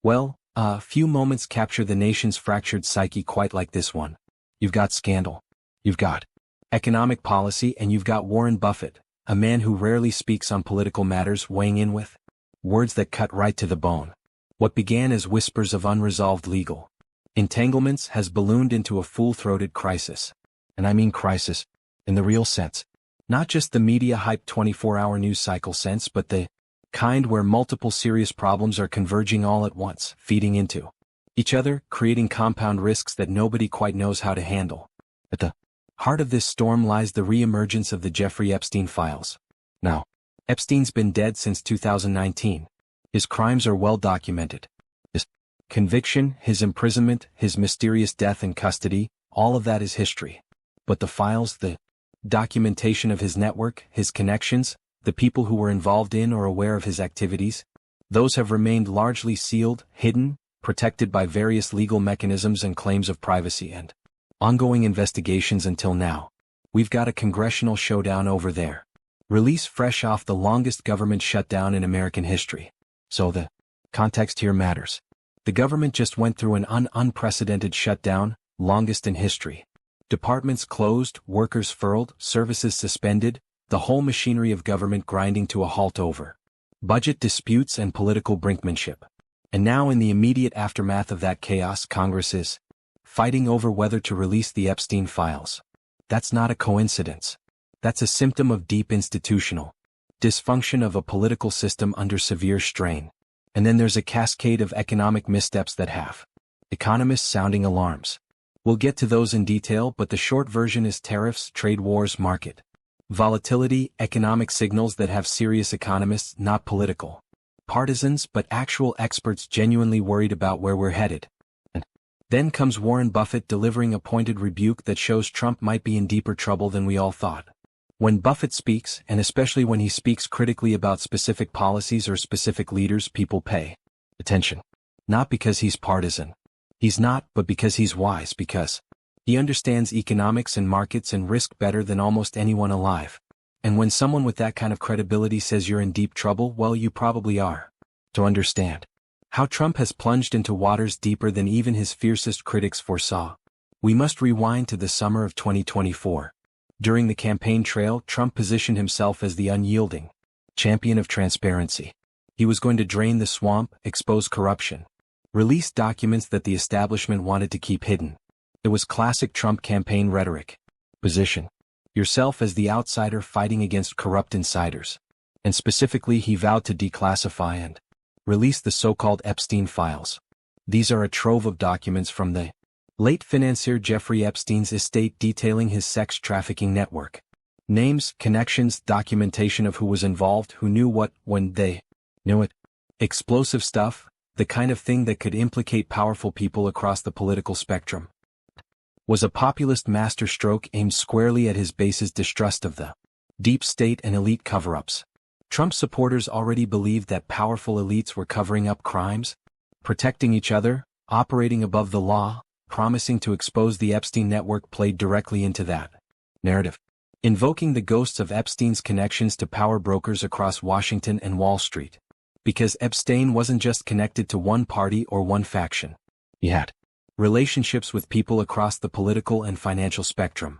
Well, few moments capture the nation's fractured psyche quite like this one. You've got scandal. You've got economic policy, and you've got Warren Buffett, a man who rarely speaks on political matters, weighing in with words that cut right to the bone. What began as whispers of unresolved legal entanglements has ballooned into a full-throated crisis. And I mean crisis in the real sense. Not just the media-hyped 24-hour news cycle sense, but the kind where multiple serious problems are converging all at once, feeding into each other, creating compound risks that nobody quite knows how to handle. At the heart of this storm lies the re-emergence of the Jeffrey Epstein files. Now, Epstein's been dead since 2019. His crimes are well documented. His conviction, his imprisonment, his mysterious death in custody, all of that is history. But the files, the documentation of his network, his connections, the people who were involved in or aware of his activities, those have remained largely sealed, hidden, protected by various legal mechanisms and claims of privacy and ongoing investigations until now. We've got a congressional showdown over there. Release fresh off the longest government shutdown in American history. So the context here matters. The government just went through an unprecedented shutdown, longest in history. Departments closed, workers furloughed, services suspended, the whole machinery of government grinding to a halt over budget disputes and political brinkmanship. And now in the immediate aftermath of that chaos, Congress is fighting over whether to release the Epstein files. That's not a coincidence. That's a symptom of deep institutional dysfunction of a political system under severe strain. And then there's a cascade of economic missteps that have economists sounding alarms. We'll get to those in detail, but the short version is tariffs, trade wars, market volatility, economic signals that have serious economists, not political partisans, but actual experts genuinely worried about where we're headed. And then comes Warren Buffett delivering a pointed rebuke that shows Trump might be in deeper trouble than we all thought. When Buffett speaks, and especially when he speaks critically about specific policies or specific leaders, people pay attention. Not because he's partisan. He's not, but because he's wise, because he understands economics and markets and risk better than almost anyone alive. And when someone with that kind of credibility says you're in deep trouble, well, you probably are. To understand how Trump has plunged into waters deeper than even his fiercest critics foresaw, we must rewind to the summer of 2024. During the campaign trail, Trump positioned himself as the unyielding champion of transparency. He was going to drain the swamp, expose corruption, release documents that the establishment wanted to keep hidden. It was classic Trump campaign rhetoric. Position yourself as the outsider fighting against corrupt insiders. And specifically, he vowed to declassify and release the so-called Epstein files. These are a trove of documents from the late financier Jeffrey Epstein's estate detailing his sex trafficking network. Names, connections, documentation of who was involved, who knew what, when they knew it. Explosive stuff, the kind of thing that could implicate powerful people across the political spectrum. Was a populist masterstroke aimed squarely at his base's distrust of the deep state and elite cover-ups. Trump supporters already believed that powerful elites were covering up crimes, protecting each other, operating above the law. Promising to expose the Epstein network played directly into that narrative, invoking the ghosts of Epstein's connections to power brokers across Washington and Wall Street. Because Epstein wasn't just connected to one party or one faction. He had relationships with people across the political and financial spectrum.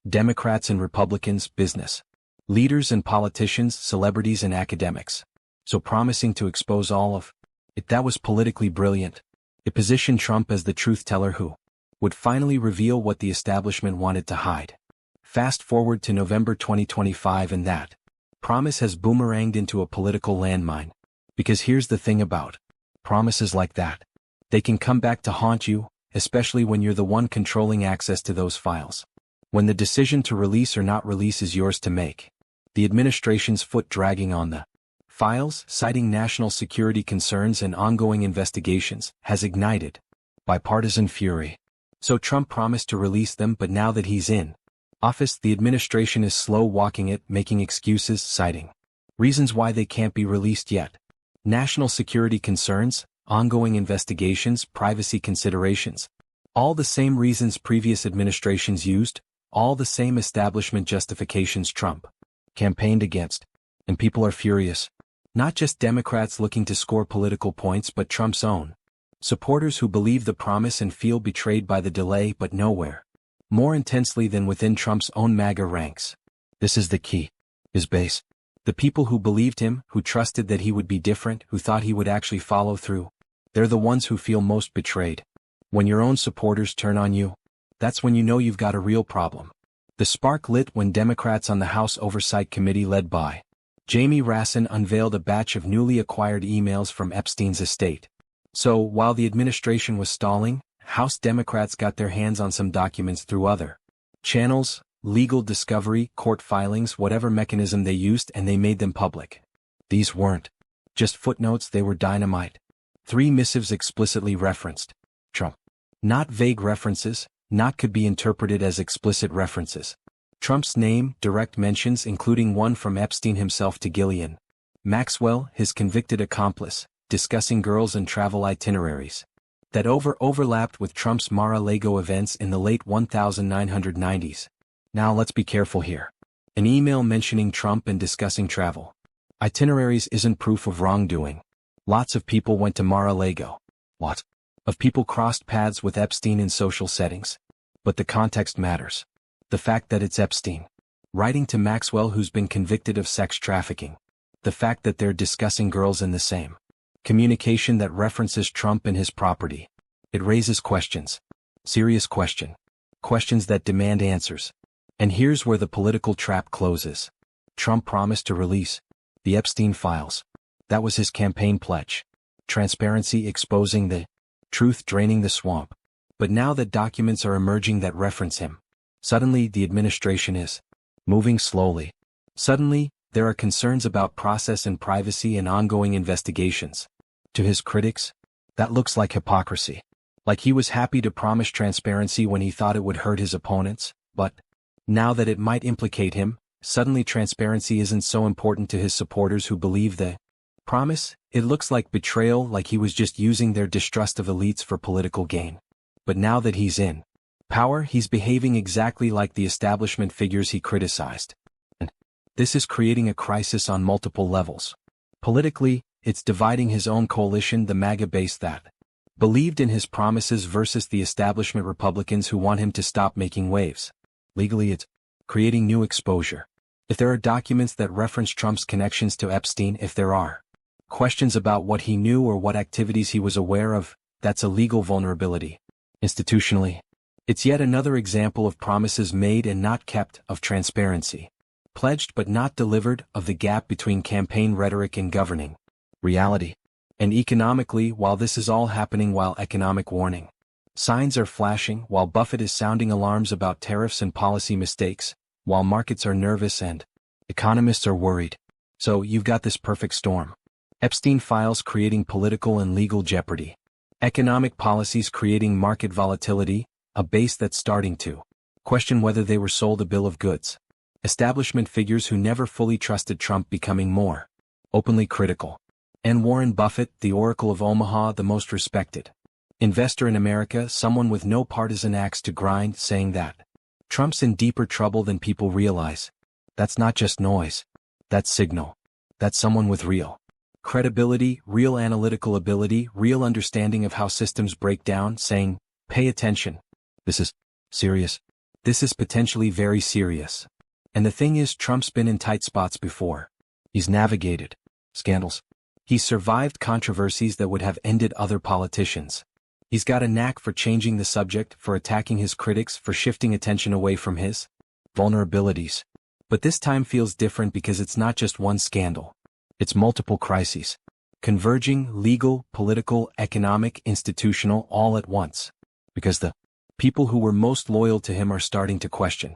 Democrats and Republicans, business leaders and politicians, celebrities and academics. So promising to expose all of it, that was politically brilliant. It positioned Trump as the truth-teller who would finally reveal what the establishment wanted to hide. Fast forward to November 2025 and that promise has boomeranged into a political landmine. Because here's the thing about promises like that. They can come back to haunt you, especially when you're the one controlling access to those files. When the decision to release or not release is yours to make. The administration's foot dragging on the files, citing national security concerns and ongoing investigations, has ignited bipartisan fury. So Trump promised to release them, but now that he's in office, the administration is slow walking it, making excuses, citing reasons why they can't be released yet. National security concerns, ongoing investigations, privacy considerations. All the same reasons previous administrations used, all the same establishment justifications Trump campaigned against. And people are furious. Not just Democrats looking to score political points, but Trump's own Supporters who believe the promise and feel betrayed by the delay but nowhere more intensely than within Trump's own MAGA ranks. This is the key. His base. The people who believed him, who trusted that he would be different, who thought he would actually follow through. They're the ones who feel most betrayed. When your own supporters turn on you, that's when you know you've got a real problem. The spark lit when Democrats on the House Oversight Committee led by Jamie Rassin unveiled a batch of newly acquired emails from Epstein's estate. So, while the administration was stalling, House Democrats got their hands on some documents through other channels, legal discovery, court filings, whatever mechanism they used, and they made them public. These weren't just footnotes, they were dynamite. 3 missives explicitly referenced Trump. Not vague references, not could be interpreted as explicit references. Trump's name, direct mentions including one from Epstein himself to Ghislaine Maxwell, his convicted accomplice, discussing girls and travel itineraries that overlapped with Trump's Mar-a-Lago events in the late 1990s. Now let's be careful here. An email mentioning Trump and discussing travel itineraries isn't proof of wrongdoing. Lots of people went to Mar-a-Lago. Lots of people crossed paths with Epstein in social settings. But the context matters. The fact that it's Epstein writing to Maxwell, who's been convicted of sex trafficking. The fact that they're discussing girls in the same communication that references Trump and his property. It raises questions. Serious questions that demand answers. And here's where the political trap closes. Trump promised to release the Epstein files. That was his campaign pledge. Transparency, exposing the truth, draining the swamp. But now that documents are emerging that reference him, suddenly the administration is moving slowly. Suddenly, there are concerns about process and privacy and ongoing investigations. To his critics, that looks like hypocrisy. Like he was happy to promise transparency when he thought it would hurt his opponents, but now that it might implicate him, suddenly transparency isn't so important to his supporters who believe the promise. It looks like betrayal, like he was just using their distrust of elites for political gain. But now that he's in power, he's behaving exactly like the establishment figures he criticized. And this is creating a crisis on multiple levels. Politically, it's dividing his own coalition, the MAGA base that believed in his promises versus the establishment Republicans who want him to stop making waves. Legally, it's creating new exposure. If there are documents that reference Trump's connections to Epstein, if there are questions about what he knew or what activities he was aware of, that's a legal vulnerability. Institutionally, it's yet another example of promises made and not kept, of transparency pledged but not delivered, of the gap between campaign rhetoric and governing reality. And economically, while this is all happening while economic warning signs are flashing, while Buffett is sounding alarms about tariffs and policy mistakes, while markets are nervous and economists are worried. So you've got this perfect storm. Epstein files creating political and legal jeopardy. Economic policies creating market volatility, a base that's starting to question whether they were sold a bill of goods. Establishment figures who never fully trusted Trump becoming more openly critical. And Warren Buffett, the Oracle of Omaha, the most respected investor in America, someone with no partisan axe to grind, saying that Trump's in deeper trouble than people realize. That's not just noise. That's signal. That's someone with real credibility, real analytical ability, real understanding of how systems break down, saying, pay attention. This is serious. This is potentially very serious. And the thing is, Trump's been in tight spots before. He's navigated scandals. He's survived controversies that would have ended other politicians. He's got a knack for changing the subject, for attacking his critics, for shifting attention away from his vulnerabilities. But this time feels different because it's not just one scandal. It's multiple crises. Converging, legal, political, economic, institutional, all at once. Because the people who were most loyal to him are starting to question.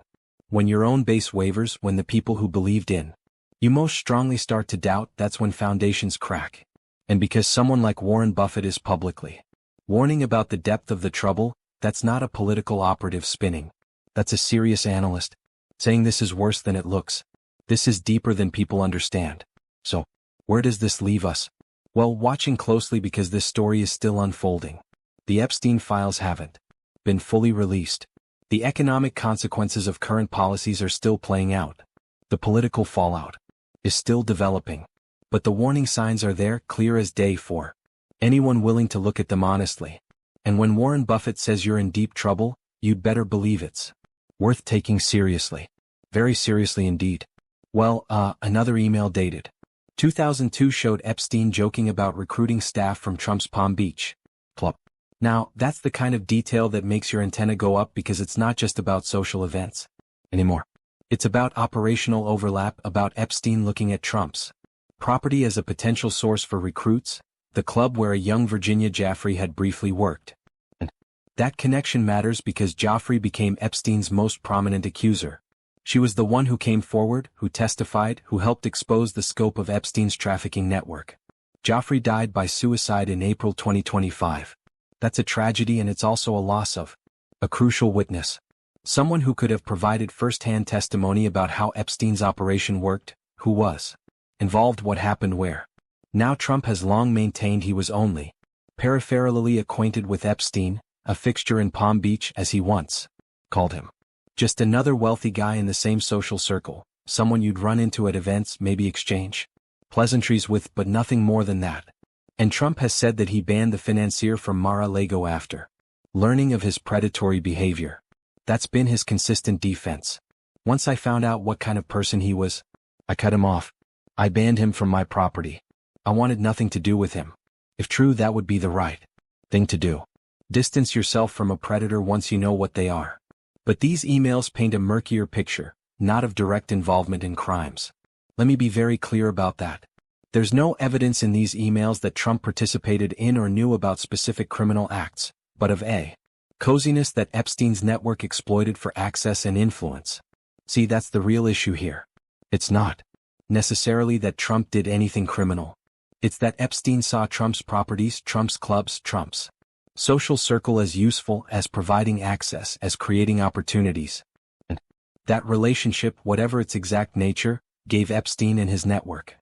When your own base wavers, when the people who believed in you most strongly start to doubt, that's when foundations crack. And because someone like Warren Buffett is publicly warning about the depth of the trouble, that's not a political operative spinning. That's a serious analyst saying this is worse than it looks. This is deeper than people understand. So, where does this leave us? Well, watching closely because this story is still unfolding. The Epstein files haven't been fully released. The economic consequences of current policies are still playing out. The political fallout is still developing. But the warning signs are there, clear as day for Anyone willing to look at them honestly. And when Warren Buffett says you're in deep trouble, you'd better believe it's worth taking seriously. Very seriously indeed. Well, another email dated 2002 showed Epstein joking about recruiting staff from Trump's Palm Beach club. Now, that's the kind of detail that makes your antenna go up because it's not just about social events anymore. It's about operational overlap, about Epstein looking at Trump's property as a potential source for recruits, the club where a young Virginia Giuffre had briefly worked. And that connection matters because Giuffre became Epstein's most prominent accuser. She was the one who came forward, who testified, who helped expose the scope of Epstein's trafficking network. Giuffre died by suicide in April 2025. That's a tragedy, and it's also a loss of a crucial witness. Someone who could have provided first-hand testimony about how Epstein's operation worked, who was involved, what happened where. Now Trump has long maintained he was only peripherally acquainted with Epstein, a fixture in Palm Beach as he once called him. Just another wealthy guy in the same social circle, someone you'd run into at events, maybe exchange pleasantries with, but nothing more than that. And Trump has said that he banned the financier from Mar-a-Lago after learning of his predatory behavior. That's been his consistent defense. Once I found out what kind of person he was, I cut him off. I banned him from my property. I wanted nothing to do with him. If true, that would be the right thing to do. Distance yourself from a predator once you know what they are. But these emails paint a murkier picture, not of direct involvement in crimes. Let me be very clear about that. There's no evidence in these emails that Trump participated in or knew about specific criminal acts, but of a coziness that Epstein's network exploited for access and influence. See, that's the real issue here. It's not necessarily that Trump did anything criminal. It's that Epstein saw Trump's properties, Trump's clubs, Trump's social circle as useful, as providing access, as creating opportunities. And that relationship, whatever its exact nature, gave Epstein and his network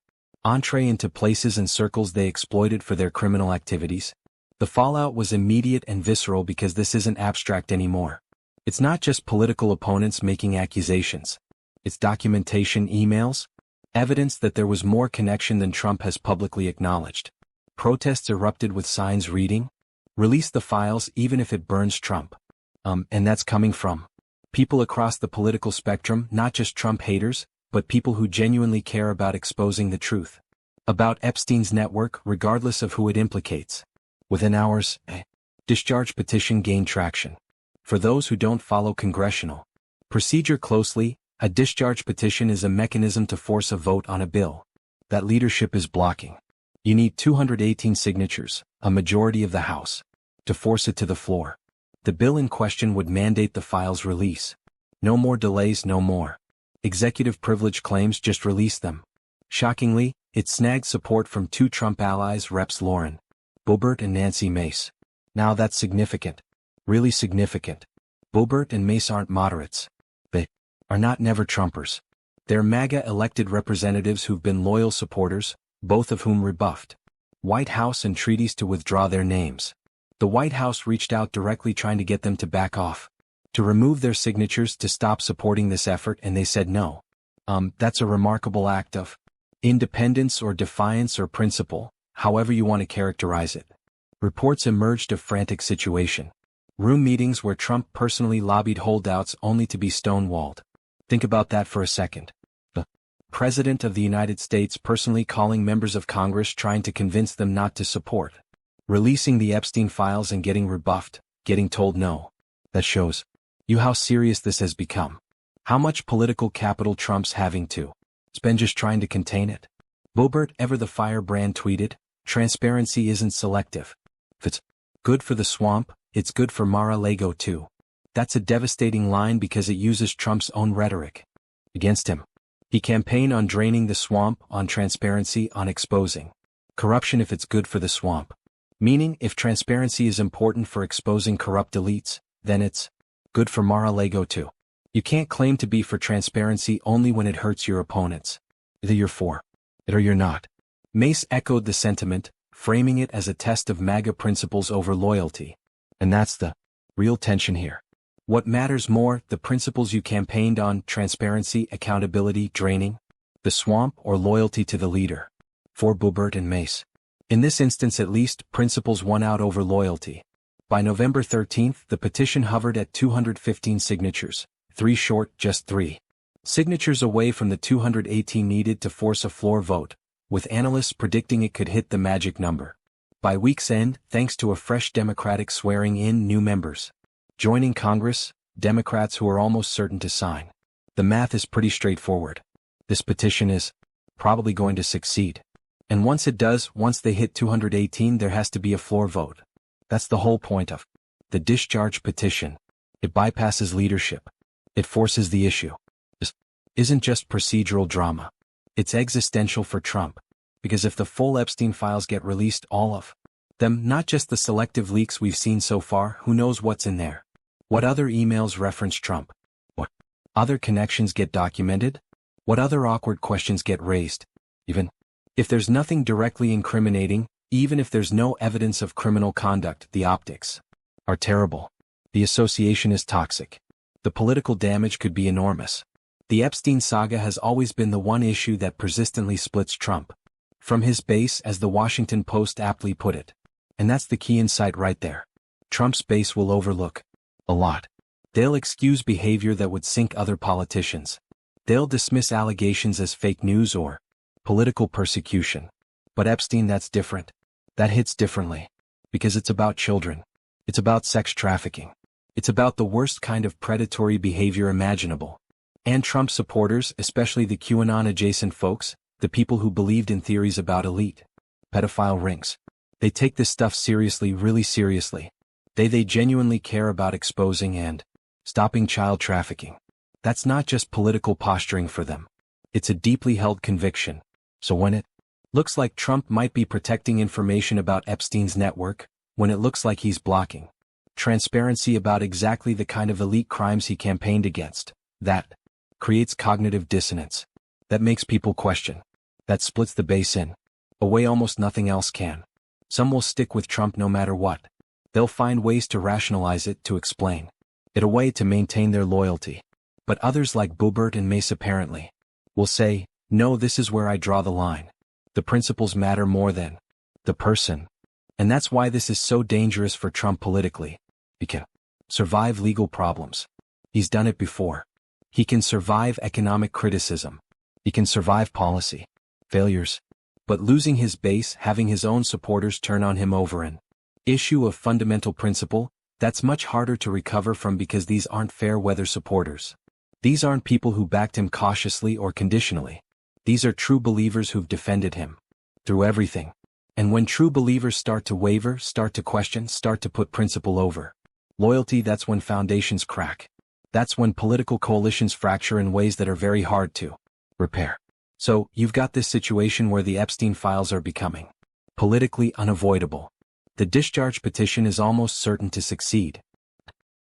entree into places and circles they exploited for their criminal activities. The fallout was immediate and visceral because this isn't abstract anymore. It's not just political opponents making accusations. It's documentation, emails, evidence that there was more connection than Trump has publicly acknowledged. Protests erupted with signs reading, "Release the files even if it burns Trump." And that's coming from people across the political spectrum, not just Trump haters, but people who genuinely care about exposing the truth about Epstein's network, regardless of who it implicates. Within hours, a discharge petition gained traction. For those who don't follow congressional procedure closely, a discharge petition is a mechanism to force a vote on a bill that leadership is blocking. You need 218 signatures, a majority of the House, to force it to the floor. The bill in question would mandate the file's release. No more delays, no more executive privilege claims, just release them. Shockingly, it snagged support from two Trump allies, Reps Lauren Boebert and Nancy Mace. Now that's significant. Really significant. Boebert and Mace aren't moderates. They are not never-Trumpers. They're MAGA elected representatives who've been loyal supporters, both of whom rebuffed White House and treaties to withdraw their names. The White House reached out directly trying to get them to back off, to remove their signatures, to stop supporting this effort, and they said no. That's a remarkable act of independence or defiance or principle, however you want to characterize it. Reports emerged of frantic situation. Room meetings where Trump personally lobbied holdouts only to be stonewalled. Think about that for a second. The President of the United States personally calling members of Congress, trying to convince them not to support releasing the Epstein files and getting rebuffed, getting told no. That shows you how serious this has become. How much political capital Trump's having to spend just trying to contain it. Boebert, ever the firebrand, tweeted, "Transparency isn't selective. If it's good for the swamp, it's good for Mar-a-Lago too." That's a devastating line because it uses Trump's own rhetoric against him. He campaigned on draining the swamp, on transparency, on exposing corruption if it's good for the swamp. Meaning, if transparency is important for exposing corrupt elites, then it's good for Mar-a-Lago too. You can't claim to be for transparency only when it hurts your opponents. Either you're for it or you're not. Mace echoed the sentiment, framing it as a test of MAGA principles over loyalty. And that's the real tension here. What matters more, the principles you campaigned on, transparency, accountability, draining the swamp, or loyalty to the leader? For Boebert and Mace, In this instance at least, principles won out over loyalty. By November 13th, the petition hovered at 215 signatures, 3 short, just 3 signatures away from the 218 needed to force a floor vote, with analysts predicting it could hit the magic number. By week's end, thanks to a fresh Democratic swearing in new members joining Congress, Democrats who are almost certain to sign. The math is pretty straightforward. This petition is probably going to succeed. And once it does, once they hit 218, there has to be a floor vote. That's the whole point of the discharge petition. It bypasses leadership. It forces the issue. This isn't just procedural drama. It's existential for Trump. Because if the full Epstein files get released, all of them, not just the selective leaks we've seen so far, who knows what's in there? What other emails reference Trump? What other connections get documented? What other awkward questions get raised? Even if there's nothing directly incriminating, even if there's no evidence of criminal conduct, the optics are terrible. The association is toxic. The political damage could be enormous. The Epstein saga has always been the one issue that persistently splits Trump from his base, as the Washington Post aptly put it. And that's the key insight right there. Trump's base will overlook a lot. They'll excuse behavior that would sink other politicians. They'll dismiss allegations as fake news or political persecution. But Epstein, that's different. That hits differently. Because it's about children. It's about sex trafficking. It's about the worst kind of predatory behavior imaginable. And Trump supporters, especially the QAnon-adjacent folks, the people who believed in theories about elite pedophile rings, they take this stuff seriously, really seriously. They genuinely care about exposing and stopping child trafficking. That's not just political posturing for them. It's a deeply held conviction. So when it looks like Trump might be protecting information about Epstein's network, when it looks like he's blocking transparency about exactly the kind of elite crimes he campaigned against, that creates cognitive dissonance. That makes people question. That splits the base in a way almost nothing else can. Some will stick with Trump no matter what. They'll find ways to rationalize it, to explain it away, to maintain their loyalty. But others, like Boebert and Mace apparently, will say, no, this is where I draw the line. The principles matter more than the person. And that's why this is so dangerous for Trump politically. He can survive legal problems. He's done it before. He can survive economic criticism. He can survive policy failures. But losing his base, having his own supporters turn on him over an issue of fundamental principle, that's much harder to recover from, because these aren't fair-weather supporters. These aren't people who backed him cautiously or conditionally. These are true believers who've defended him through everything. And when true believers start to waver, start to question, start to put principle over loyalty, that's when foundations crack. That's when political coalitions fracture in ways that are very hard to repair. So, you've got this situation where the Epstein files are becoming politically unavoidable. The discharge petition is almost certain to succeed.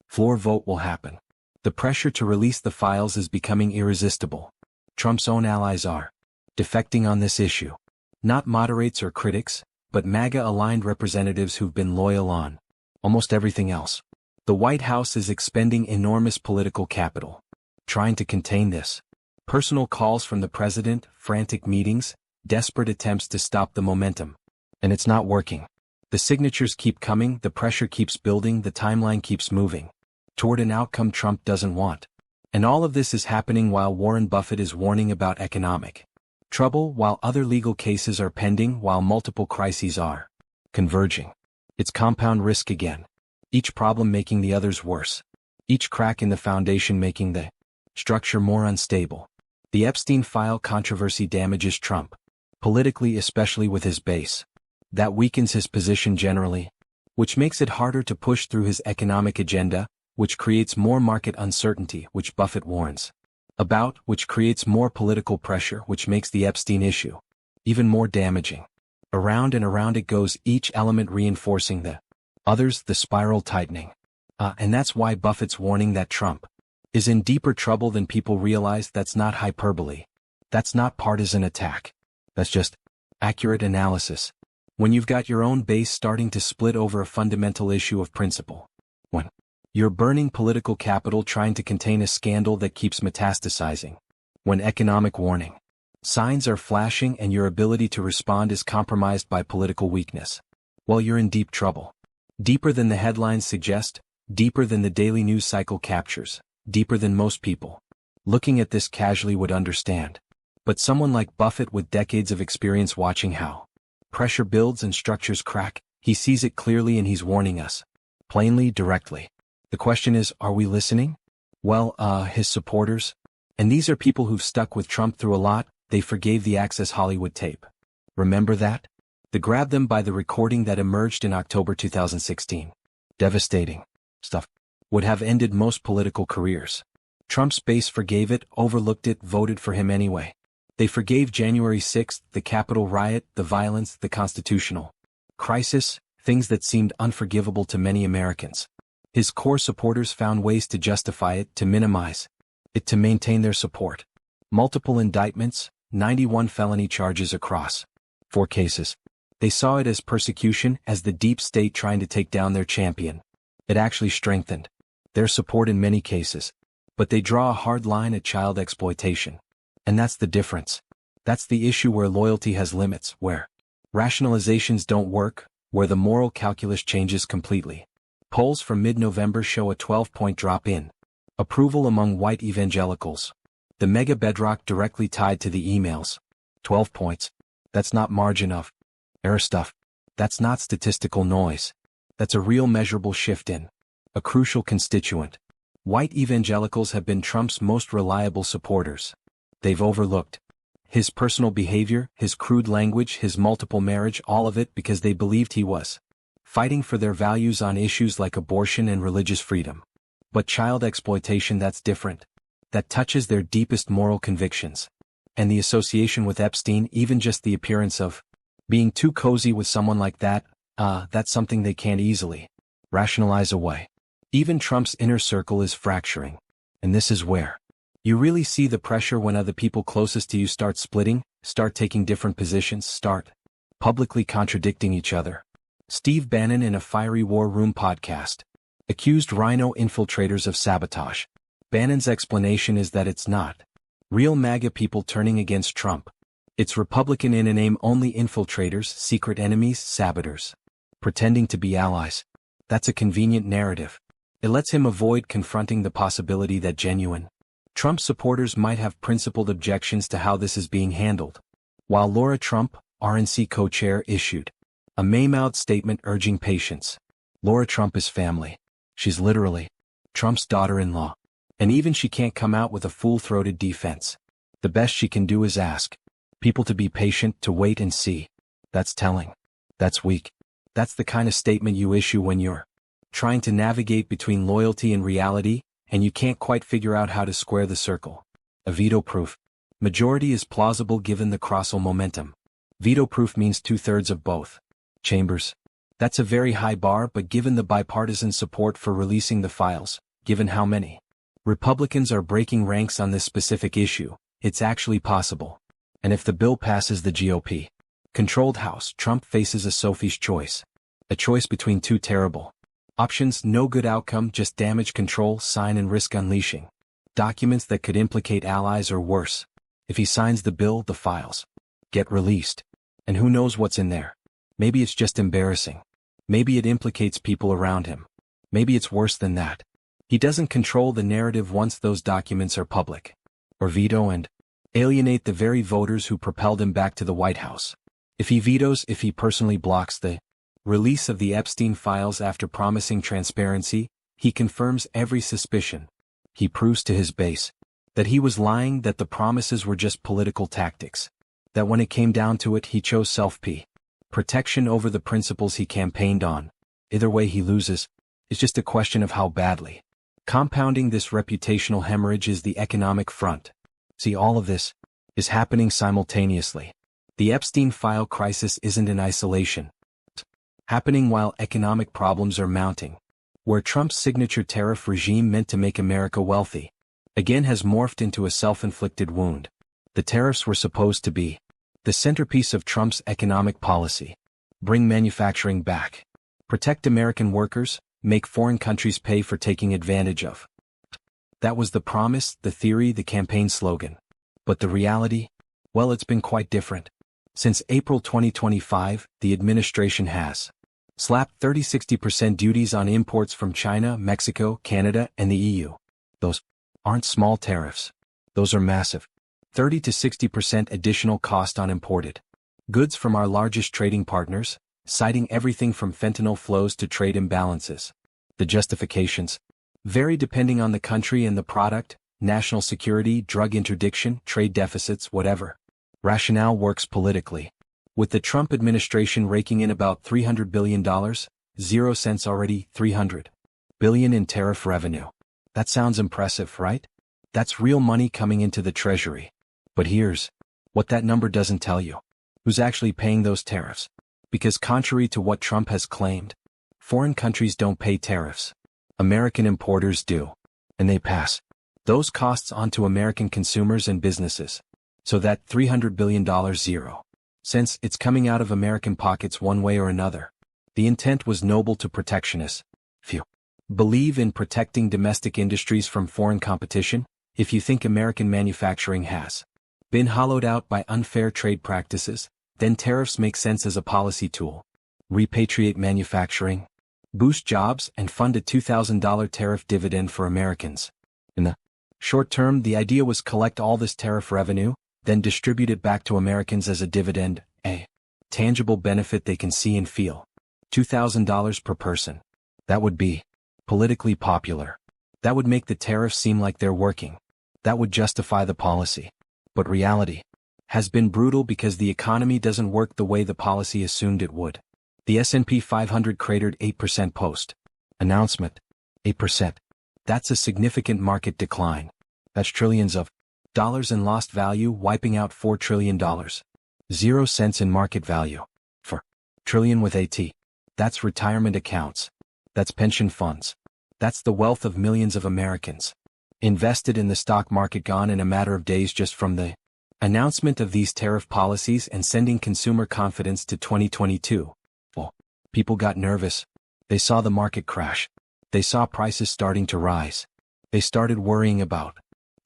Floor vote will happen. The pressure to release the files is becoming irresistible. Trump's own allies are defecting on this issue. Not moderates or critics, but MAGA-aligned representatives who've been loyal on almost everything else. The White House is expending enormous political capital trying to contain this. Personal calls from the president, frantic meetings, desperate attempts to stop the momentum. And it's not working. The signatures keep coming, the pressure keeps building, the timeline keeps moving toward an outcome Trump doesn't want. And all of this is happening while Warren Buffett is warning about economic trouble, while other legal cases are pending, while multiple crises are converging. It's compound risk again. Each problem making the others worse. Each crack in the foundation making the structure more unstable. The Epstein file controversy damages Trump politically, especially with his base. That weakens his position generally, which makes it harder to push through his economic agenda, which creates more market uncertainty, which Buffett warns about, which creates more political pressure, which makes the Epstein issue even more damaging. Around and around it goes, each element reinforcing the others, the spiral tightening. And that's why Buffett's warning that Trump is in deeper trouble than people realize. That's not hyperbole. That's not partisan attack. That's just accurate analysis. When you've got your own base starting to split over a fundamental issue of principle. When you're burning political capital trying to contain a scandal that keeps metastasizing. When economic warning Signs are flashing and your ability to respond is compromised by political weakness. Well, you're in deep trouble. Deeper than the headlines suggest, deeper than the daily news cycle captures, deeper than most people looking at this casually would understand. But someone like Buffett with decades of experience watching how pressure builds and structures crack, he sees it clearly and he's warning us. Plainly, directly. The question is, are we listening? Well, his supporters? And these are people who've stuck with Trump through a lot. They forgave the Access Hollywood tape. Remember that? They grabbed them by the recording that emerged in October 2016. Devastating stuff. Would have ended most political careers. Trump's base forgave it, overlooked it, voted for him anyway. They forgave January 6th, the Capitol riot, the violence, the constitutional crisis, things that seemed unforgivable to many Americans. His core supporters found ways to justify it, to minimize it, to maintain their support. Multiple indictments, 91 felony charges across 4 cases. They saw it as persecution, as the deep state trying to take down their champion. It actually strengthened their support in many cases. But they draw a hard line at child exploitation. And that's the difference. That's the issue where loyalty has limits, where rationalizations don't work, where the moral calculus changes completely. Polls from mid-November show a 12-point drop in approval among white evangelicals. The mega bedrock directly tied to the emails. 12 points. That's not margin of error stuff. That's not statistical noise. That's a real measurable shift in a crucial constituent. White evangelicals have been Trump's most reliable supporters. They've overlooked his personal behavior, his crude language, his multiple marriage, all of it because they believed he was fighting for their values on issues like abortion and religious freedom. But child exploitation, that's different. That touches their deepest moral convictions. And the association with Epstein, even just the appearance of being too cozy with someone like that, that's something they can't easily rationalize away. Even Trump's inner circle is fracturing. And this is where you really see the pressure when other people closest to you start splitting, start taking different positions, start publicly contradicting each other. Steve Bannon in a Fiery War Room podcast accused Rhino infiltrators of sabotage. Bannon's explanation is that it's not real MAGA people turning against Trump. It's Republican in a name only infiltrators, secret enemies, saboteurs, pretending to be allies. That's a convenient narrative. It lets him avoid confronting the possibility that genuine Trump supporters might have principled objections to how this is being handled. While Laura Trump, RNC co-chair, issued a May-mouthed statement urging patience. Laura Trump is family. She's literally Trump's daughter-in-law. And even she can't come out with a full-throated defense. The best she can do is ask people to be patient, to wait and see. That's telling. That's weak. That's the kind of statement you issue when you're trying to navigate between loyalty and reality, and you can't quite figure out how to square the circle. A veto-proof majority is plausible given the crossal momentum. Veto-proof means 2/3 of both chambers. That's a very high bar, but given the bipartisan support for releasing the files, given how many Republicans are breaking ranks on this specific issue, it's actually possible. And if the bill passes the GOP-controlled House, Trump faces a Sophie's choice. A choice between two terrible options: no good outcome, just damage control, sign and risk unleashing documents that could implicate allies, or worse. If he signs the bill, the files get released. And who knows what's in there? Maybe it's just embarrassing. Maybe it implicates people around him. Maybe it's worse than that. He doesn't control the narrative once those documents are public. Or veto and alienate the very voters who propelled him back to the White House. If he vetoes, if he personally blocks the release of the Epstein files after promising transparency, he confirms every suspicion. He proves to his base that he was lying, that the promises were just political tactics. That when it came down to it, he chose self-protection over the principles he campaigned on. Either way he loses. It's just a question of how badly. Compounding this reputational hemorrhage is the economic front. See, all of this is happening simultaneously. The Epstein file crisis isn't in isolation. It's happening while economic problems are mounting. Where Trump's signature tariff regime meant to make America wealthy, again has morphed into a self-inflicted wound. The tariffs were supposed to be the centerpiece of Trump's economic policy. Bring manufacturing back. Protect American workers, make foreign countries pay for taking advantage of. That was the promise, the theory, the campaign slogan. But the reality? Well, it's been quite different. Since April 2025, the administration has slapped 30–60% duties on imports from China, Mexico, Canada, and the EU. Those aren't small tariffs. Those are massive. 30–60% additional cost on imported goods from our largest trading partners, citing everything from fentanyl flows to trade imbalances. The justifications vary depending on the country and the product, national security, drug interdiction, trade deficits, whatever. Rationale works politically. With the Trump administration raking in about $300 billion, 0 cents already, $300 billion in tariff revenue. That sounds impressive, right? That's real money coming into the treasury. But here's what that number doesn't tell you. Who's actually paying those tariffs? Because contrary to what Trump has claimed, foreign countries don't pay tariffs. American importers do. And they pass those costs on to American consumers and businesses. So that $300 billion 0 cents, it's coming out of American pockets one way or another. The intent was noble to protectionists. Few believe in protecting domestic industries from foreign competition. If you think American manufacturing has been hollowed out by unfair trade practices, then tariffs make sense as a policy tool. Repatriate manufacturing, boost jobs, and fund a $2,000 tariff dividend for Americans. In the short term, the idea was collect all this tariff revenue, then distribute it back to Americans as a dividend, a tangible benefit they can see and feel. $2,000 per person. That would be politically popular. That would make the tariffs seem like they're working. That would justify the policy. But reality has been brutal because the economy doesn't work the way the policy assumed it would. The S&P 500 cratered 8% post-announcement. 8%. That's a significant market decline. That's trillions of dollars in lost value, wiping out $4 trillion. 0 cents in market value. For trillion with a T. That's retirement accounts. That's pension funds. That's the wealth of millions of Americans. Invested in the stock market gone in a matter of days just from the announcement of these tariff policies and sending consumer confidence to 2022. Well, people got nervous. They saw the market crash. They saw prices starting to rise. They started worrying about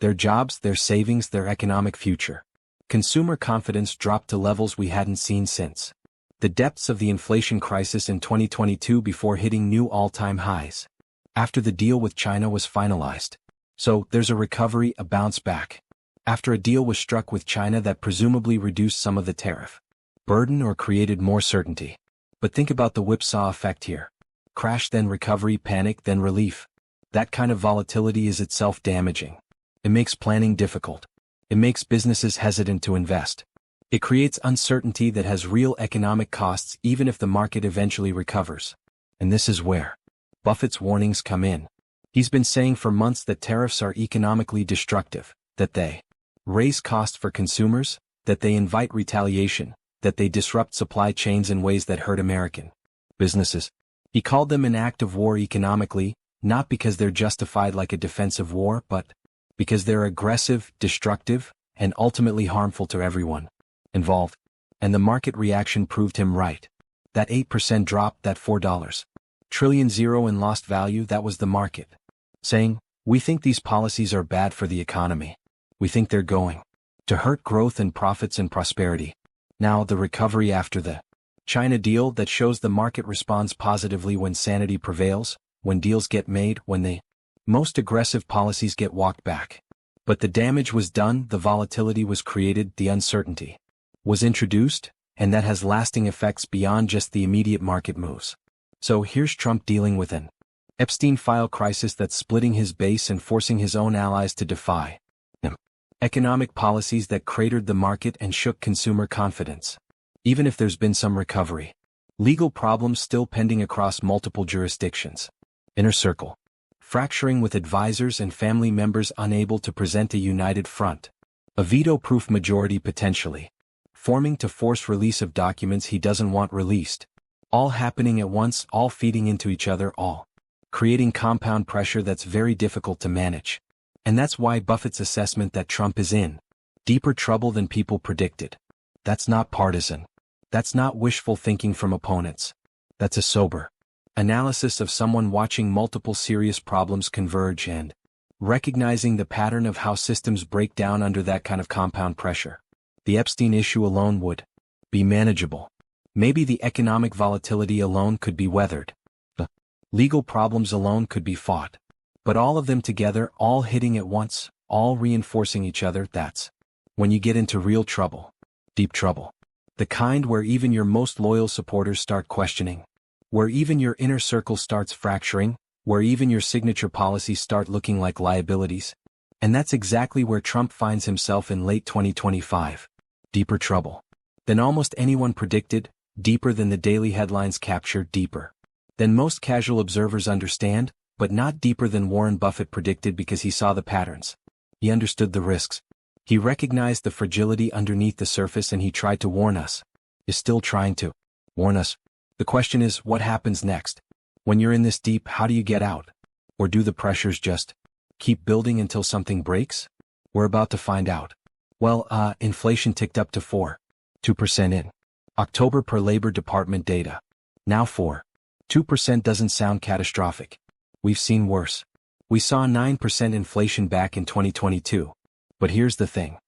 their jobs, their savings, their economic future. Consumer confidence dropped to levels we hadn't seen since the depths of the inflation crisis in 2022 before hitting new all-time highs. After the deal with China was finalized. So, there's a recovery, a bounce back. After a deal was struck with China that presumably reduced some of the tariff burden or created more certainty. But think about the whipsaw effect here. Crash, then recovery, panic, then relief. That kind of volatility is itself damaging. It makes planning difficult. It makes businesses hesitant to invest. It creates uncertainty that has real economic costs even if the market eventually recovers. And this is where Buffett's warnings come in. He's been saying for months that tariffs are economically destructive, that they raise costs for consumers, that they invite retaliation, that they disrupt supply chains in ways that hurt American businesses. He called them an act of war economically, not because they're justified like a defensive war, but because they're aggressive, destructive, and ultimately harmful to everyone involved. And the market reaction proved him right. That 8% drop, that $4 trillion 0 in lost value, that was the market saying, we think these policies are bad for the economy. We think they're going to hurt growth and profits and prosperity. Now the recovery after the China deal that shows the market responds positively when sanity prevails, when deals get made, when the most aggressive policies get walked back. But the damage was done, the volatility was created, the uncertainty was introduced, and that has lasting effects beyond just the immediate market moves. So here's Trump dealing with an Epstein file crisis that's splitting his base and forcing his own allies to defy him. Economic policies that cratered the market and shook consumer confidence. Even if there's been some recovery. Legal problems still pending across multiple jurisdictions. Inner circle. Fracturing with advisors and family members unable to present a united front. A veto-proof majority potentially forming to force release of documents he doesn't want released. All happening at once, all feeding into each other, all creating compound pressure that's very difficult to manage. And that's why Buffett's assessment that Trump is in deeper trouble than people predicted. That's not partisan. That's not wishful thinking from opponents. That's a sober analysis of someone watching multiple serious problems converge and recognizing the pattern of how systems break down under that kind of compound pressure. The Epstein issue alone would be manageable. Maybe the economic volatility alone could be weathered. The legal problems alone could be fought. But all of them together, all hitting at once, all reinforcing each other, that's when you get into real trouble. Deep trouble. The kind where even your most loyal supporters start questioning. Where even your inner circle starts fracturing. Where even your signature policies start looking like liabilities. And that's exactly where Trump finds himself in late 2025. Deeper trouble than almost anyone predicted, deeper than the daily headlines capture, deeper than most casual observers understand, but not deeper than Warren Buffett predicted because he saw the patterns. He understood the risks. He recognized the fragility underneath the surface, and he tried to warn us. Is still trying to warn us. The question is, what happens next? When you're in this deep, how do you get out? Or do the pressures just keep building until something breaks? We're about to find out. Well, inflation ticked up to 4.2% in October per Labor Department data. Now 4.2% doesn't sound catastrophic. We've seen worse. We saw 9% inflation back in 2022. But here's the thing.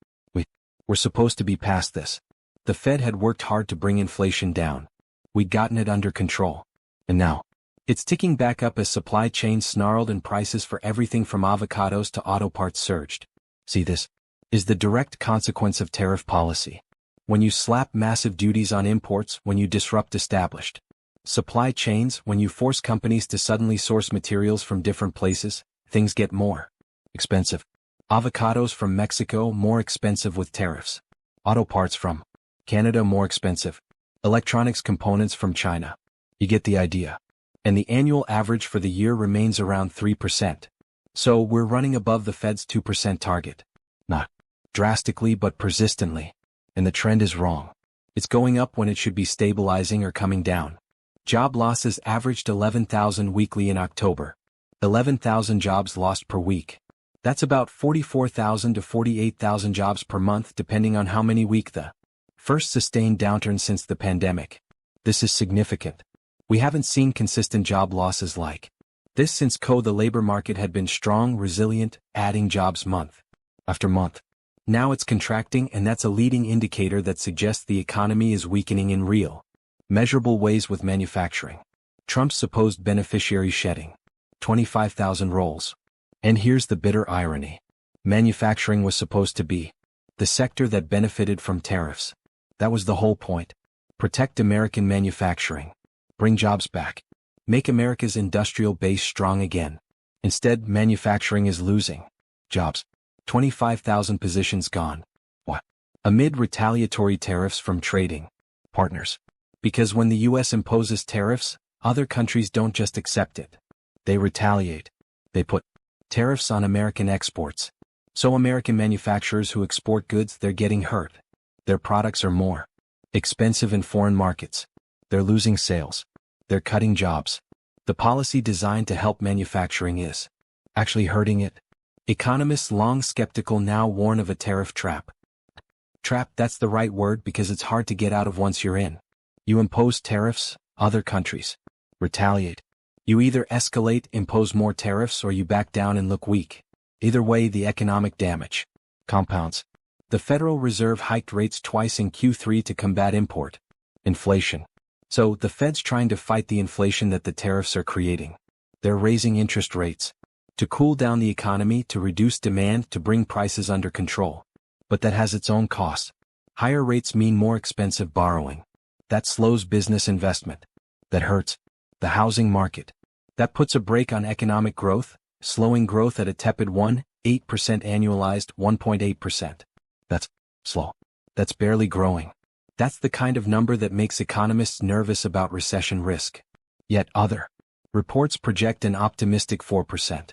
We're supposed to be past this. The Fed had worked hard to bring inflation down. We'd gotten it under control. And now, it's ticking back up as supply chains snarled and prices for everything from avocados to auto parts surged. See, this is the direct consequence of tariff policy. When you slap massive duties on imports, when you disrupt established supply chains, when you force companies to suddenly source materials from different places, things get more expensive. Avocados from Mexico more expensive with tariffs. Auto parts from Canada more expensive. Electronics components from China. You get the idea. And the annual average for the year remains around 3%. So we're running above the Fed's 2% target. Not drastically but persistently. And the trend is wrong. It's going up when it should be stabilizing or coming down. Job losses averaged 11,000 weekly in October. 11,000 jobs lost per week. That's about 44,000 to 48,000 jobs per month depending on how many weeks the first sustained downturn since the pandemic. This is significant. We haven't seen consistent job losses like this since the labor market had been strong, resilient, adding jobs month after month. Now it's contracting, and that's a leading indicator that suggests the economy is weakening in real, measurable ways with manufacturing. Trump's supposed beneficiary shedding 25,000 roles. And here's the bitter irony. Manufacturing was supposed to be the sector that benefited from tariffs. That was the whole point. Protect American manufacturing. Bring jobs back. Make America's industrial base strong again. Instead, manufacturing is losing jobs. 25,000 positions gone. What? Amid retaliatory tariffs from trading partners. Because when the U.S. imposes tariffs, other countries don't just accept it. They retaliate. They put tariffs on American exports. So American manufacturers who export goods, they're getting hurt. Their products are more expensive in foreign markets. They're losing sales. They're cutting jobs. The policy designed to help manufacturing is actually hurting it. Economists long skeptical now warn of a tariff trap. Trap, that's the right word because it's hard to get out of once you're in. You impose tariffs, other countries retaliate. You either escalate, impose more tariffs, or you back down and look weak. Either way, the economic damage compounds. The Federal Reserve hiked rates twice in Q3 to combat import inflation. So the Fed's trying to fight the inflation that the tariffs are creating. They're raising interest rates to cool down the economy, to reduce demand, to bring prices under control. But that has its own costs. Higher rates mean more expensive borrowing. That slows business investment. That hurts the housing market. That puts a brake on economic growth, slowing growth at a tepid 1.8% annualized 1.8%. That's slow. That's barely growing. That's the kind of number that makes economists nervous about recession risk. Yet other reports project an optimistic 4%.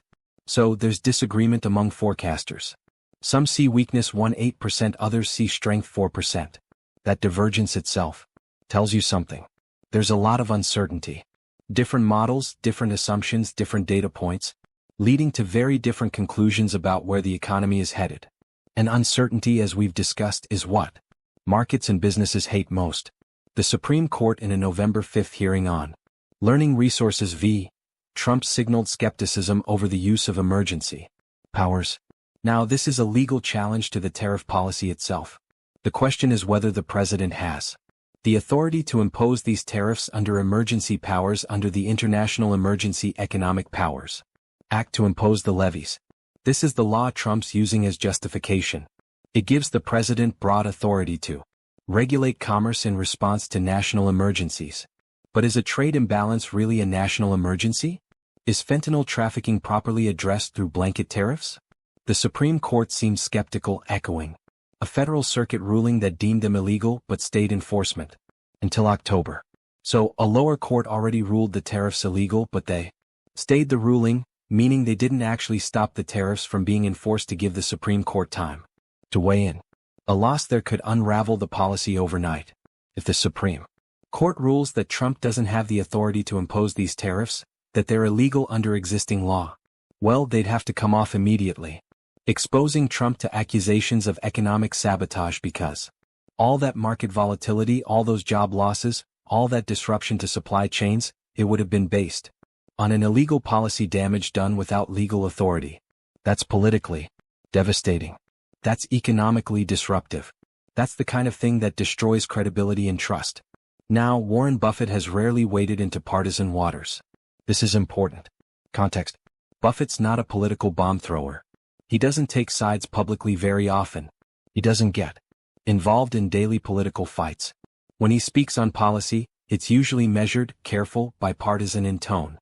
So there's disagreement among forecasters. Some see weakness 1.8%, others see strength 4%. That divergence itself tells you something. There's a lot of uncertainty. Different models, different assumptions, different data points, leading to very different conclusions about where the economy is headed. And uncertainty, as we've discussed, is what markets and businesses hate most. The Supreme Court, in a November 5 hearing on Learning Resources v. Trump, signaled skepticism over the use of emergency powers. Now, this is a legal challenge to the tariff policy itself. The question is whether the president has the authority to impose these tariffs under emergency powers under the International Emergency Economic Powers Act to impose the levies. This is the law Trump's using as justification. It gives the president broad authority to regulate commerce in response to national emergencies. But is a trade imbalance really a national emergency? Is fentanyl trafficking properly addressed through blanket tariffs? The Supreme Court seems skeptical, echoing a federal circuit ruling that deemed them illegal but stayed enforcement until October. So, a lower court already ruled the tariffs illegal, but they stayed the ruling, meaning they didn't actually stop the tariffs from being enforced to give the Supreme Court time to weigh in. A loss there could unravel the policy overnight. If the Supreme Court rules that Trump doesn't have the authority to impose these tariffs, that they're illegal under existing law, well, they'd have to come off immediately, exposing Trump to accusations of economic sabotage because all that market volatility, all those job losses, all that disruption to supply chains, it would have been based on an illegal policy damage done without legal authority. That's politically devastating. That's economically disruptive. That's the kind of thing that destroys credibility and trust. Now, Warren Buffett has rarely waded into partisan waters. This is important. Context. Buffett's not a political bomb thrower. He doesn't take sides publicly very often. He doesn't get involved in daily political fights. When he speaks on policy, it's usually measured, careful, bipartisan in tone.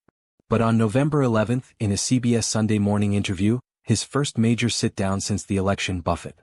But on November 11th, in a CBS Sunday Morning interview, his first major sit-down since the election, Buffett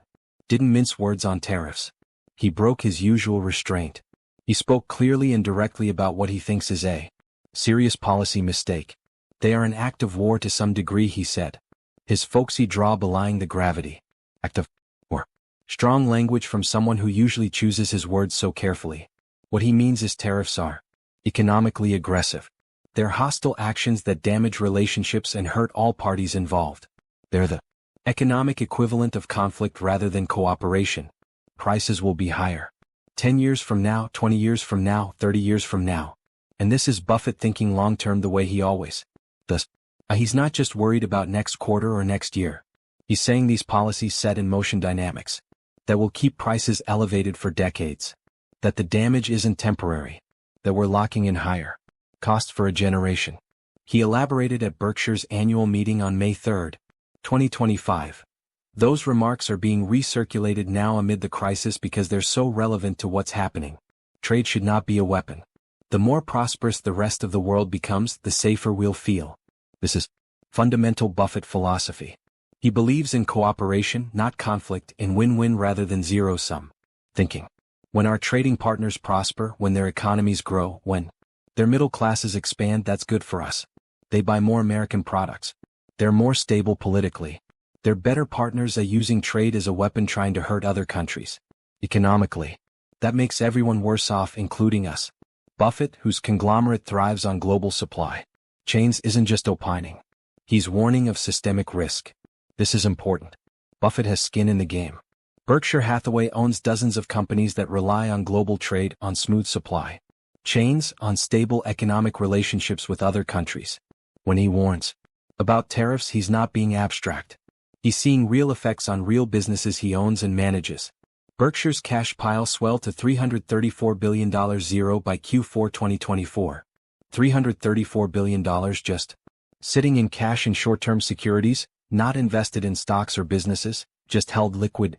didn't mince words on tariffs. He broke his usual restraint. He spoke clearly and directly about what he thinks is a serious policy mistake. They are an act of war to some degree, he said. His folksy drawl belying the gravity. Act of war. Strong language from someone who usually chooses his words so carefully. What he means is tariffs are economically aggressive. They're hostile actions that damage relationships and hurt all parties involved. They're the economic equivalent of conflict rather than cooperation. Prices will be higher 10 years from now, 20 years from now, 30 years from now. And this is Buffett thinking long-term the way he always does. He's not just worried about next quarter or next year. He's saying these policies set in motion dynamics that will keep prices elevated for decades. That the damage isn't temporary. That we're locking in higher costs for a generation. He elaborated at Berkshire's annual meeting on May 3, 2025. Those remarks are being recirculated now amid the crisis because they're so relevant to what's happening. Trade should not be a weapon. The more prosperous the rest of the world becomes, the safer we'll feel. This is fundamental Buffett philosophy. He believes in cooperation, not conflict, in win-win rather than zero-sum thinking. When our trading partners prosper, when their economies grow, when their middle classes expand, that's good for us. They buy more American products. They're more stable politically. They're better partners at using trade as a weapon trying to hurt other countries. Economically, that makes everyone worse off, including us. Buffett, whose conglomerate thrives on global supply chains, isn't just opining. He's warning of systemic risk. This is important. Buffett has skin in the game. Berkshire Hathaway owns dozens of companies that rely on global trade, on smooth supply chains, on stable economic relationships with other countries. When he warns about tariffs, he's not being abstract. He's seeing real effects on real businesses he owns and manages. Berkshire's cash pile swelled to $334 billion by Q4 2024. $334 billion just sitting in cash and short-term securities, not invested in stocks or businesses, just held liquid,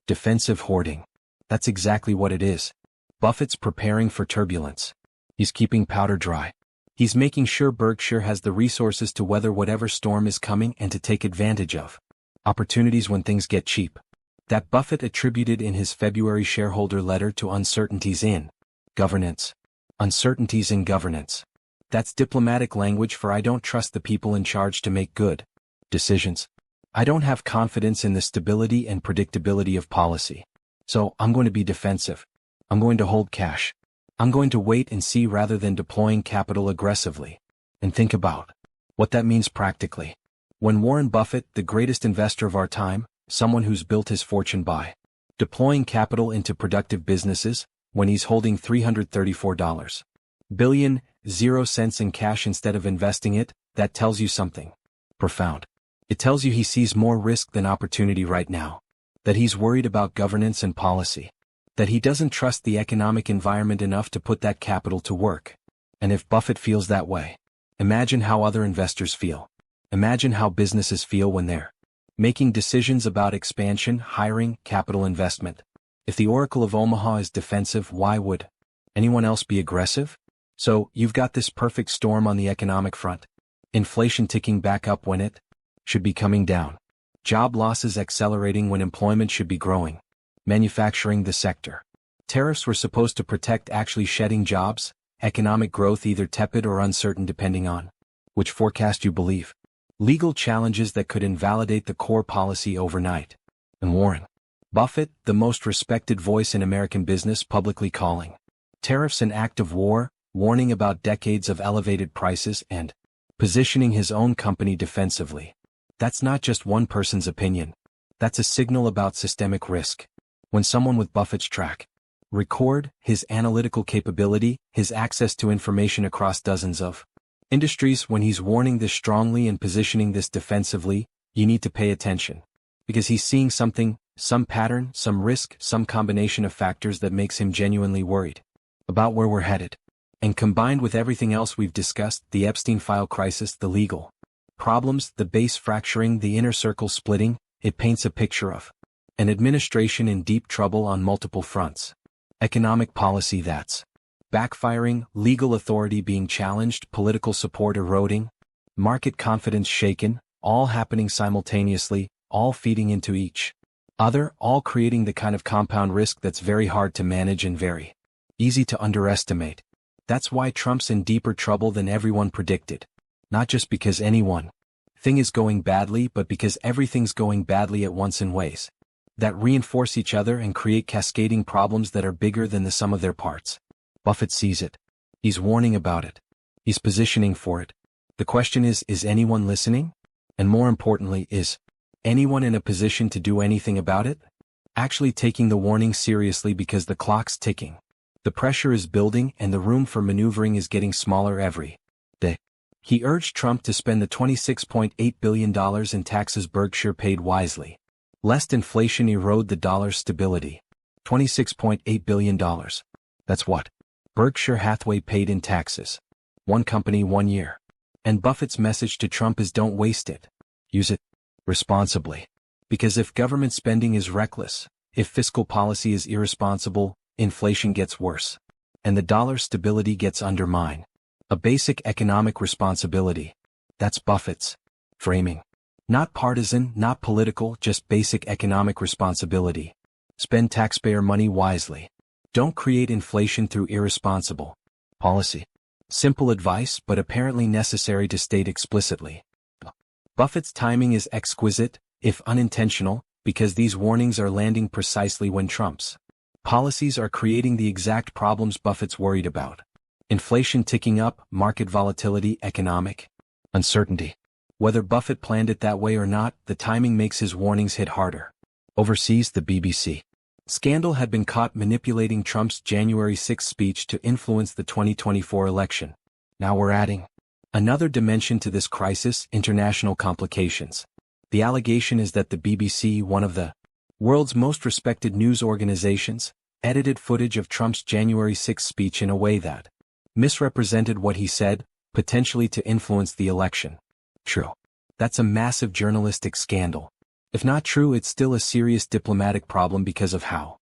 defensive hoarding. That's exactly what it is. Buffett's preparing for turbulence. He's keeping powder dry. He's making sure Berkshire has the resources to weather whatever storm is coming and to take advantage of opportunities when things get cheap. That Buffett attributed in his February shareholder letter to uncertainties in governance. Uncertainties in governance. That's diplomatic language for I don't trust the people in charge to make good decisions. I don't have confidence in the stability and predictability of policy. So, I'm going to be defensive. I'm going to hold cash. I'm going to wait and see rather than deploying capital aggressively. And think about what that means practically. When Warren Buffett, the greatest investor of our time, someone who's built his fortune by deploying capital into productive businesses, when he's holding $334 billion, 0 cents in cash instead of investing it, that tells you something profound. It tells you he sees more risk than opportunity right now. that he's worried about governance and policy, that he doesn't trust the economic environment enough to put that capital to work. And if Buffett feels that way, imagine how other investors feel. Imagine how businesses feel when they're making decisions about expansion, hiring, capital investment. If the Oracle of Omaha is defensive, why would anyone else be aggressive? So, you've got this perfect storm on the economic front. Inflation ticking back up when it should be coming down. Job losses accelerating when employment should be growing. Manufacturing the sector. Tariffs were supposed to protect actually shedding jobs. Economic growth either tepid or uncertain depending on which forecast you believe. Legal challenges that could invalidate the core policy overnight. And Warren Buffett, the most respected voice in American business, publicly calling tariffs an act of war, warning about decades of elevated prices and positioning his own company defensively. That's not just one person's opinion. That's a signal about systemic risk. When someone with Buffett's track record, his analytical capability, his access to information across dozens of industries, when he's warning this strongly and positioning this defensively, you need to pay attention. Because he's seeing something, some pattern, some risk, some combination of factors that makes him genuinely worried about where we're headed. And combined with everything else we've discussed, the Epstein file crisis, the legal problems, the base fracturing, the inner circle splitting, it paints a picture of an administration in deep trouble on multiple fronts. Economic policy that's backfiring, legal authority being challenged, political support eroding, market confidence shaken, all happening simultaneously, all feeding into each other, all creating the kind of compound risk that's very hard to manage and very easy to underestimate. That's why Trump's in deeper trouble than everyone predicted. Not just because any one thing is going badly, but because everything's going badly at once in ways that reinforce each other and create cascading problems that are bigger than the sum of their parts. Buffett sees it. He's warning about it. He's positioning for it. The question is anyone listening? And more importantly, is anyone in a position to do anything about it? Actually taking the warning seriously, because the clock's ticking. The pressure is building and the room for maneuvering is getting smaller every day. He urged Trump to spend the $26.8 billion in taxes Berkshire paid wisely, lest inflation erode the dollar's stability. $26.8 billion. That's what Berkshire Hathaway paid in taxes. One company, 1 year. And Buffett's message to Trump is don't waste it. Use it responsibly. Because if government spending is reckless, if fiscal policy is irresponsible, inflation gets worse. And the dollar's stability gets undermined. A basic economic responsibility. That's Buffett's framing. Not partisan, not political, just basic economic responsibility. Spend taxpayer money wisely. Don't create inflation through irresponsible policy. Simple advice, but apparently necessary to state explicitly. Buffett's timing is exquisite, if unintentional, because these warnings are landing precisely when Trump's policies are creating the exact problems Buffett's worried about. Inflation ticking up, market volatility, economic uncertainty. Whether Buffett planned it that way or not, the timing makes his warnings hit harder. Overseas, the BBC scandal had been caught manipulating Trump's January 6 speech to influence the 2024 election. Now we're adding another dimension to this crisis: international complications. The allegation is that the BBC, one of the world's most respected news organizations, edited footage of Trump's January 6 speech in a way that misrepresented what he said, potentially to influence the election. True. That's a massive journalistic scandal. If not true, it's still a serious diplomatic problem because of how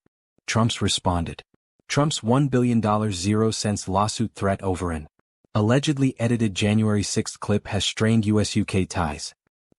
Trump's responded. Trump's $1 billion 0-cents lawsuit threat over an allegedly edited January 6 clip has strained US-UK ties.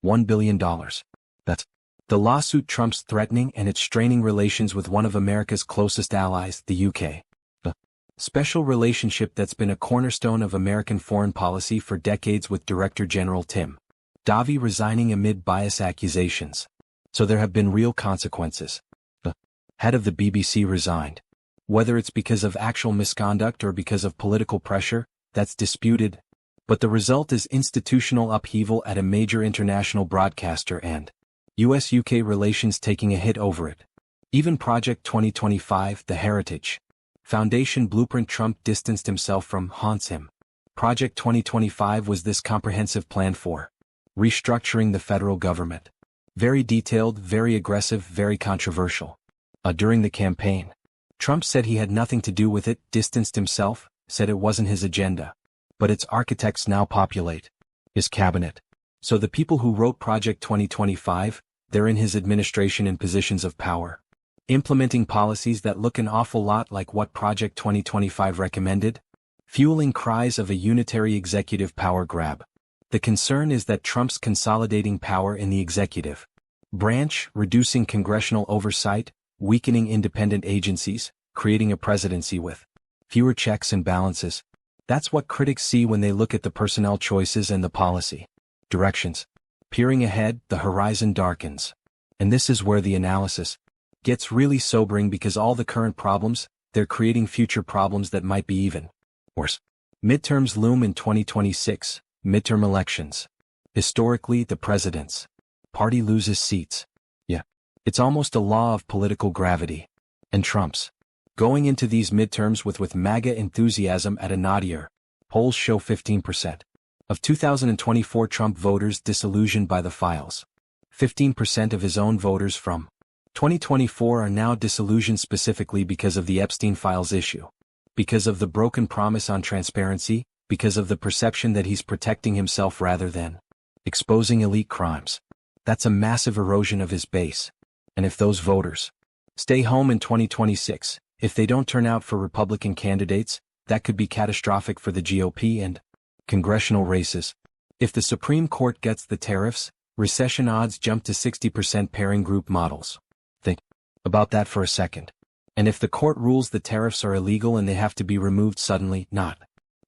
$1 billion. That's the lawsuit Trump's threatening, and it's straining relations with one of America's closest allies, the UK. The special relationship that's been a cornerstone of American foreign policy for decades, with Director General Tim Davie resigning amid bias accusations. So there have been real consequences. The head of the BBC resigned. Whether it's because of actual misconduct or because of political pressure, that's disputed. But the result is institutional upheaval at a major international broadcaster and US-UK relations taking a hit over it. Even Project 2025, the Heritage Foundation blueprint Trump distanced himself from, haunts him. Project 2025 was this comprehensive plan for restructuring the federal government. Very detailed, very aggressive, very controversial. During the campaign, Trump said he had nothing to do with it, distanced himself, said it wasn't his agenda. But its architects now populate his cabinet. So the people who wrote Project 2025, they're in his administration in positions of power, implementing policies that look an awful lot like what Project 2025 recommended, fueling cries of a unitary executive power grab. The concern is that Trump's consolidating power in the executive branch, reducing congressional oversight, weakening independent agencies, creating a presidency with fewer checks and balances. That's what critics see when they look at the personnel choices and the policy directions. Peering ahead, the horizon darkens. And this is where the analysis gets really sobering, because all the current problems, they're creating future problems that might be even worse. Midterms loom in 2026, midterm elections. Historically, the president's party loses seats. Yeah, it's almost a law of political gravity. And Trump's going into these midterms with MAGA enthusiasm at a nadir. Polls show 15% of 2024 Trump voters disillusioned by the files. 15% of his own voters from 2024 are now disillusioned specifically because of the Epstein files issue, because of the broken promise on transparency, because of the perception that he's protecting himself rather than exposing elite crimes. That's a massive erosion of his base. And if those voters stay home in 2026, if they don't turn out for Republican candidates, that could be catastrophic for the GOP and congressional races. If the Supreme Court gets the tariffs, recession odds jump to 60% pairing group models. Think about that for a second. And if the court rules the tariffs are illegal and they have to be removed suddenly, not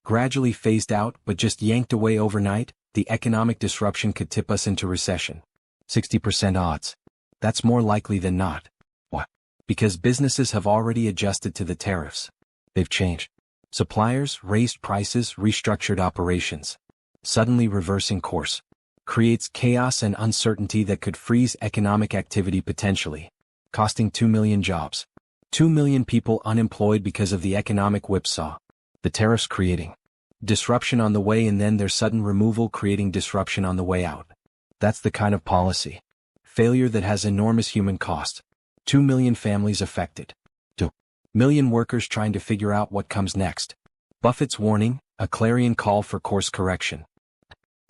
gradually phased out but just yanked away overnight, the economic disruption could tip us into recession. 60% odds. That's more likely than not. Why? Because businesses have already adjusted to the tariffs. They've changed suppliers, raised prices, restructured operations. Suddenly reversing course creates chaos and uncertainty that could freeze economic activity, potentially costing 2 million jobs. 2 million people unemployed because of the economic whipsaw. The tariffs creating disruption on the way, and then their sudden removal creating disruption on the way out. That's the kind of policy failure that has enormous human cost. 2 million families affected. 2 million workers trying to figure out what comes next. Buffett's warning, a clarion call for course correction.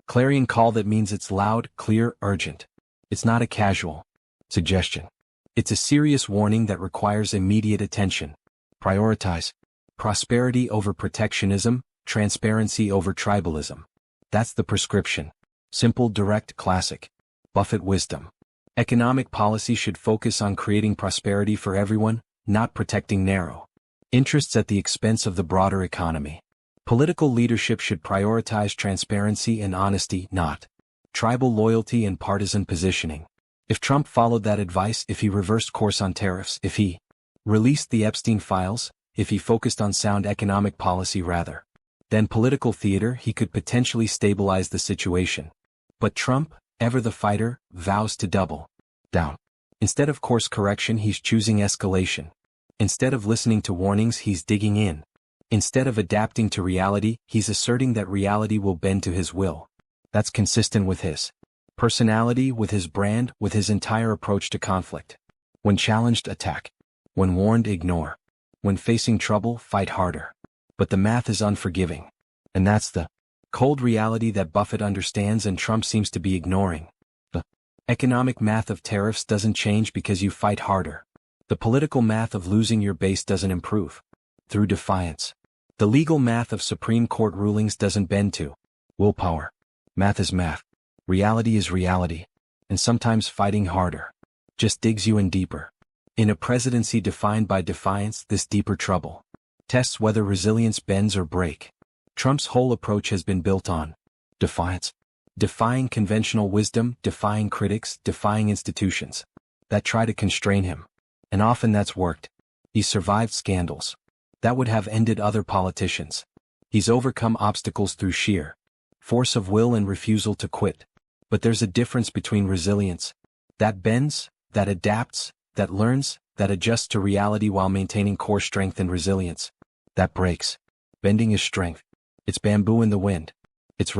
Clarion call that means it's loud, clear, urgent. It's not a casual suggestion. It's a serious warning that requires immediate attention. Prioritize prosperity over protectionism, transparency over tribalism. That's the prescription. Simple, direct, classic Buffett wisdom. Economic policy should focus on creating prosperity for everyone, not protecting narrow interests at the expense of the broader economy. Political leadership should prioritize transparency and honesty, not tribal loyalty and partisan positioning. If Trump followed that advice, if he reversed course on tariffs, if he released the Epstein files, if he focused on sound economic policy rather than political theater, he could potentially stabilize the situation. But Trump, ever the fighter, vows to double down. Instead of course correction, he's choosing escalation. Instead of listening to warnings, he's digging in. Instead of adapting to reality, he's asserting that reality will bend to his will. That's consistent with his personality, with his brand, with his entire approach to conflict. When challenged, attack. When warned, ignore. When facing trouble, fight harder. But the math is unforgiving. And that's the cold reality that Buffett understands and Trump seems to be ignoring. The economic math of tariffs doesn't change because you fight harder. The political math of losing your base doesn't improve through defiance. The legal math of Supreme Court rulings doesn't bend to willpower. Math is math. Reality is reality. And sometimes fighting harder just digs you in deeper. In a presidency defined by defiance, this deeper trouble tests whether resilience bends or break. Trump's whole approach has been built on defiance. Defying conventional wisdom, defying critics, defying institutions that try to constrain him. And often that's worked. He's survived scandals that would have ended other politicians. He's overcome obstacles through sheer force of will and refusal to quit. But there's a difference between resilience that bends, that adapts, that learns, that adjusts to reality while maintaining core strength, and resilience that breaks. Bending is strength. It's bamboo in the wind. It's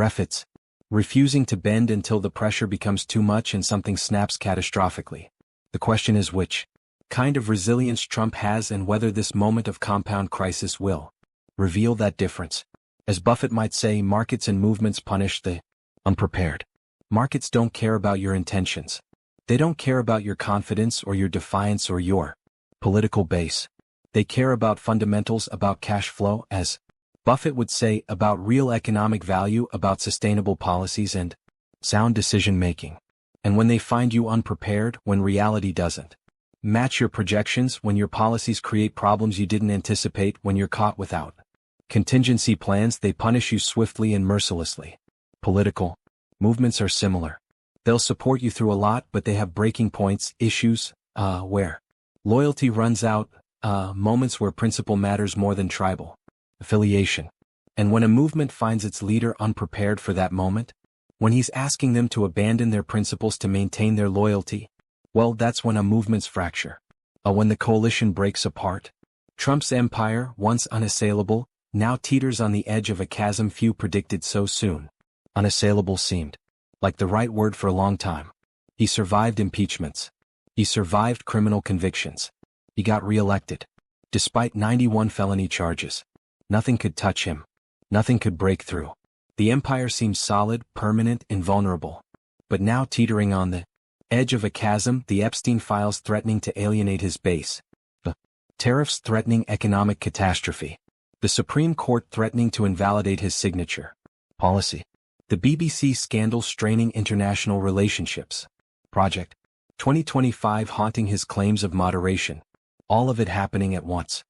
refusing to bend until the pressure becomes too much and something snaps catastrophically. The question is which kind of resilience Trump has and whether this moment of compound crisis will reveal that difference. As Buffett might say, markets and movements punish the unprepared. Markets don't care about your intentions. They don't care about your confidence or your defiance or your political base. They care about fundamentals, about cash flow, as Buffett would say, about real economic value, about sustainable policies and sound decision-making. And when they find you unprepared, when reality doesn't match your projections, when your policies create problems you didn't anticipate, when you're caught without contingency plans, they punish you swiftly and mercilessly. Political movements are similar. They'll support you through a lot, but they have breaking points, issues, where loyalty runs out, moments where principle matters more than tribal affiliation. And when a movement finds its leader unprepared for that moment, when he's asking them to abandon their principles to maintain their loyalty, well, that's when a movement's fracture. When the coalition breaks apart. Trump's empire, once unassailable, now teeters on the edge of a chasm few predicted so soon. Unassailable seemed like the right word for a long time. He survived impeachments. He survived criminal convictions. He got re-elected. Despite 91 felony charges. Nothing could touch him. Nothing could break through. The empire seemed solid, permanent, invulnerable. But now teetering on the edge of a chasm, the Epstein files threatening to alienate his base. The tariffs threatening economic catastrophe. The Supreme Court threatening to invalidate his signature policy. The BBC scandal straining international relationships. Project 2025 haunting his claims of moderation. All of it happening at once.